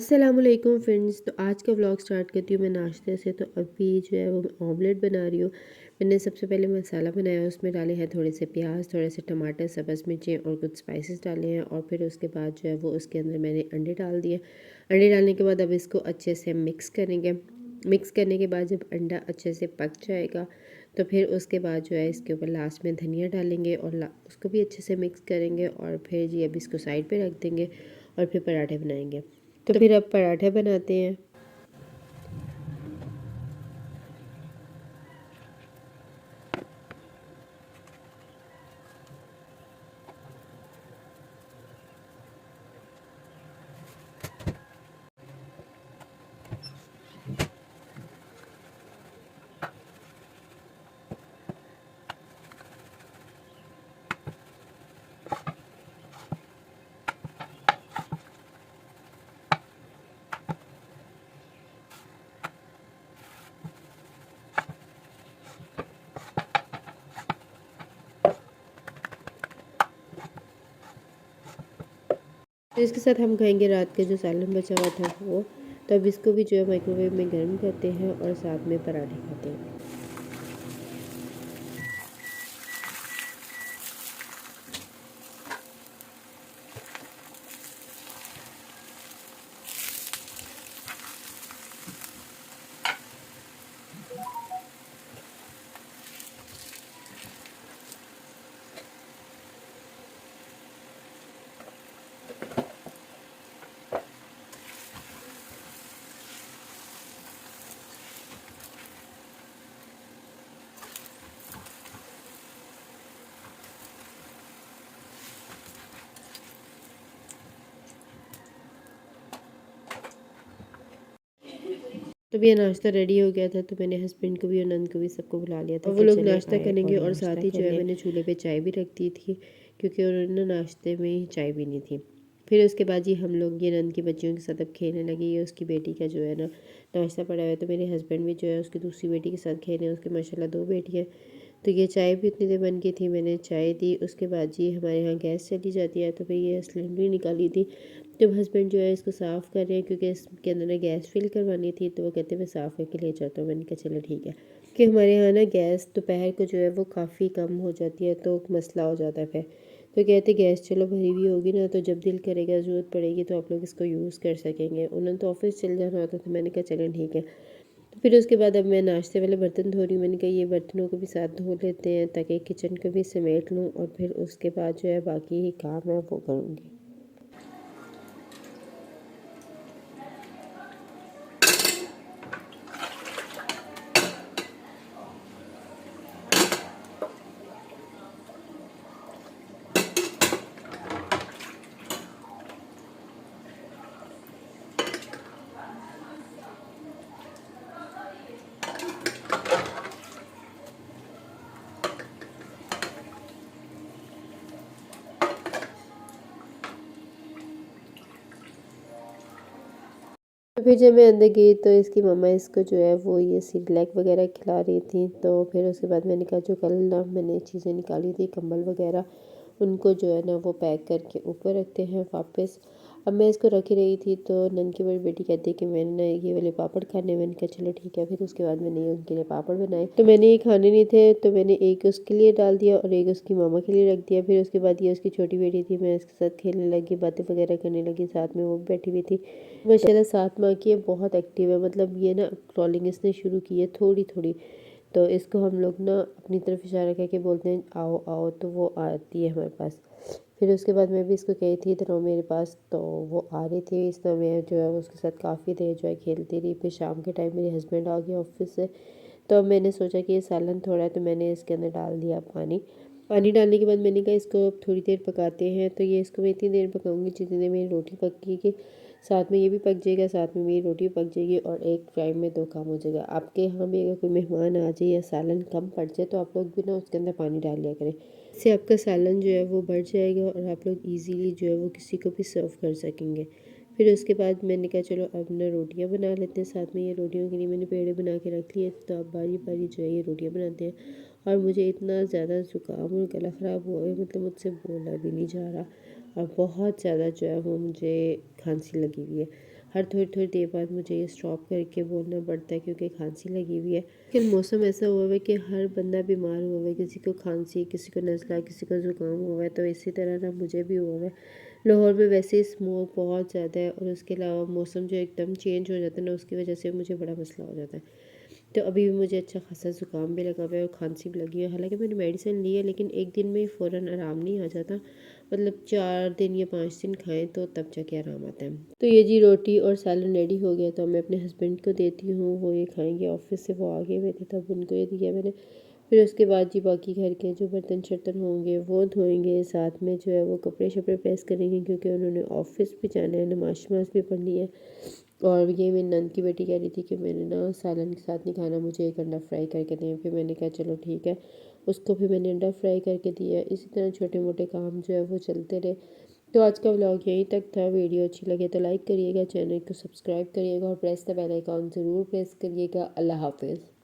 अस्सलामुअलैकुम फ्रेंड्स। तो आज का व्लॉग स्टार्ट करती हूँ मैं नाश्ते से। तो अभी जो है वो मैं ऑमलेट बना रही हूँ। मैंने सबसे पहले मसाला बनाया, उसमें डाले हैं थोड़े से प्याज, थोड़े से टमाटर, सब्ज़ मिर्चें और कुछ स्पाइसेस डाले हैं। और फिर उसके बाद जो है वो उसके अंदर मैंने अंडे डाल दिए। अंडे डालने के बाद अब इसको अच्छे से मिक्स करेंगे। मिक्स करने के बाद जब अंडा अच्छे से पक जाएगा तो फिर उसके बाद जो है इसके ऊपर लास्ट में धनिया डालेंगे और उसको भी अच्छे से मिक्स करेंगे। और फिर जी अब इसको साइड पे रख देंगे और फिर पराठे बनाएंगे। तो फिर अब पराठे बनाते हैं। तो इसके साथ हम खाएंगे रात का जो सालन बचा हुआ था वो। तो अब इसको भी जो है माइक्रोवेव में गर्म करते हैं और साथ में पराठे खाते हैं। तो भी ये नाश्ता रेडी हो गया था, तो मैंने हस्बैंड को भी और नंद को भी सबको बुला लिया था। वो लोग नाश्ता करेंगे और साथ ही जो है मैंने चूल्हे पे चाय भी रख दी थी, क्योंकि उन्होंने नाश्ते में ही चाय पीनी थी। फिर उसके बाद ही हम लोग ये नंद की बच्चियों के साथ अब खेलने लगे। ये उसकी बेटी का जो है ना नाश्ता पड़ा हुआ है, तो मेरे हस्बैंड भी जो है उसकी दूसरी बेटी के साथ खेल रहे हैं। उसके माशाल्लाह 2 बेटियाँ। तो ये चाय भी उतनी देर बन गई थी, मैंने चाय दी। उसके बाद जी हमारे यहाँ गैस चली जाती है, तो फिर ये सिलेंडर निकाली थी। जब हस्बैंड जो है इसको साफ़ कर रहे हैं, क्योंकि इसके अंदर ना गैस फिल करवानी थी, तो वो कहते हैं मैं साफ़ करके ले जाता हूँ। मैंने कहा चलो ठीक है, कि हमारे यहाँ ना गैस दोपहर को जो है वो काफ़ी कम हो जाती है, तो मसला हो जाता है फिर। तो कहते गैस चलो भरी हुई होगी ना, तो जब दिल करेगा ज़रूरत पड़ेगी तो आप लोग इसको यूज़ कर सकेंगे। उन्होंने तो ऑफिस चल जाना होता था, मैंने कहा चलें ठीक है। तो फिर उसके बाद अब मैं नाश्ते वाले बर्तन धो रही हूँ। मैंने कहा ये बर्तनों को भी साथ धो लेते हैं, ताकि किचन को भी समेट लूँ और फिर उसके बाद जो है बाकी काम है वो करूँगी। तो फिर जब मैं अंदर गई तो इसकी मम्मा इसको जो है वो ये सिरलैक वगैरह खिला रही थी। तो फिर उसके बाद मैंने कहा जो कल ना मैंने चीज़ें निकाली थी कंबल वगैरह, उनको जो है ना वो पैक करके ऊपर रखते हैं वापस। अब मैं इसको रख ही रही थी, तो नन की बड़ी बेटी कहती है कि मैंने ना ये वाले पापड़ खाने। मैंने कहा चलो ठीक है। फिर उसके बाद मैंने उनके लिए पापड़ बनाए। तो मैंने ये खाने नहीं थे, तो मैंने एक उसके लिए डाल दिया और एक उसकी मामा के लिए रख दिया। फिर उसके बाद ये उसकी छोटी बेटी थी, मैं इसके साथ खेलने लगी, बातें वगैरह करने लगी, साथ में वो भी बैठी हुई थी। माशाल्लाह 7 माह की है, बहुत एक्टिव है। मतलब ये ना क्रॉलिंग इसने शुरू की है थोड़ी थोड़ी। तो इसको हम लोग ना अपनी तरफ इशारा करके बोलते हैं आओ आओ, तो वो आती है हमारे पास। फिर उसके बाद मैं भी इसको कही थी इधर आओ मेरे पास, तो वो आ रही थी। इस तरह मैं जो है उसके साथ काफ़ी देर जो है खेलती रही। फिर शाम के टाइम मेरे हस्बैंड आ गए ऑफिस से, तो अब मैंने सोचा कि ये सालन थोड़ा है, तो मैंने इसके अंदर डाल दिया पानी। पानी डालने के बाद मैंने कहा इसको अब थोड़ी देर पकाते हैं। तो ये इसको मैं इतनी देर पकाऊंगी जितनी देर मेरी रोटी पकेगी, साथ में ये भी पक जाएगा, साथ में मेरी रोटी पक जाएगी और एक टाइम में 2 काम हो जाएगा। आपके यहाँ भी अगर कोई मेहमान आ जाए या सालन कम पड़ जाए, तो आप लोग भी ना उसके अंदर पानी डाल लिया करें। इससे आपका सालन जो है वो बढ़ जाएगा और आप लोग ईज़िली जो है वो किसी को भी सर्व कर सकेंगे। फिर उसके बाद मैंने कहा चलो अब ना रोटियां बना लेते हैं साथ में। ये रोटियों के लिए मैंने पेड़े बना के रख लिए, तो अब बारी बारी जो है ये रोटियां बनाते हैं। और मुझे इतना ज़्यादा ज़ुकाम और गला ख़राब हुआ है, मतलब मुझसे बोला भी नहीं जा रहा, और बहुत ज़्यादा जो है वो मुझे खांसी लगी हुई है। हर थोड़ी थोड़ी देर बाद मुझे ये स्टॉप करके बोलना पड़ता है क्योंकि खांसी लगी हुई है। कल मौसम ऐसा हुआ है कि हर बंदा बीमार हुआ है, किसी को खांसी, किसी को नज़ला, किसी को ज़ुकाम हुआ है। तो इसी तरह ना मुझे भी हुआ है। लाहौर में वैसे ही स्मोक बहुत ज़्यादा है और उसके अलावा मौसम जो एकदम चेंज हो जाता है ना, उसकी वजह से मुझे बड़ा मसला हो जाता है। तो अभी भी मुझे अच्छा खासा ज़ुकाम भी लगा हुआ है और खांसी भी लगी है। हालांकि मैंने मेडिसिन ली है लेकिन एक दिन में फ़ौरन आराम नहीं आ जाता। मतलब 4 दिन या 5 दिन खाएं तो तब जाके आराम आता है। तो ये जी रोटी और सैलन रेडी हो गया, तो मैं अपने हस्बैंड को देती हूँ, वो ये खाएंगे। ऑफिस से वो आगे हुए थे तब उनको ये दिया मैंने। फिर उसके बाद जी बाकी घर के जो बर्तन शर्तन होंगे वो धोएंगे, साथ में जो है वो कपड़े शपड़े प्रेस करेंगे क्योंकि उन्होंने ऑफिस भी जाना है, नमाज शमाज भी पढ़नी है। और ये मेरी नंद की बेटी कह रही थी कि मैंने ना सालन के साथ नहीं खाना, मुझे एक अंडा फ्राई करके दें। फिर मैंने कहा चलो ठीक है, उसको भी मैंने अंडा फ्राई करके दिया। इसी तरह छोटे मोटे काम जो है वो चलते रहे। तो आज का व्लॉग यहीं तक था। वीडियो अच्छी लगे तो लाइक करिएगा, चैनल को सब्सक्राइब करिएगा और प्रेस द बेल आइकॉन ज़रूर प्रेस करिएगा। अल्लाह हाफिज़।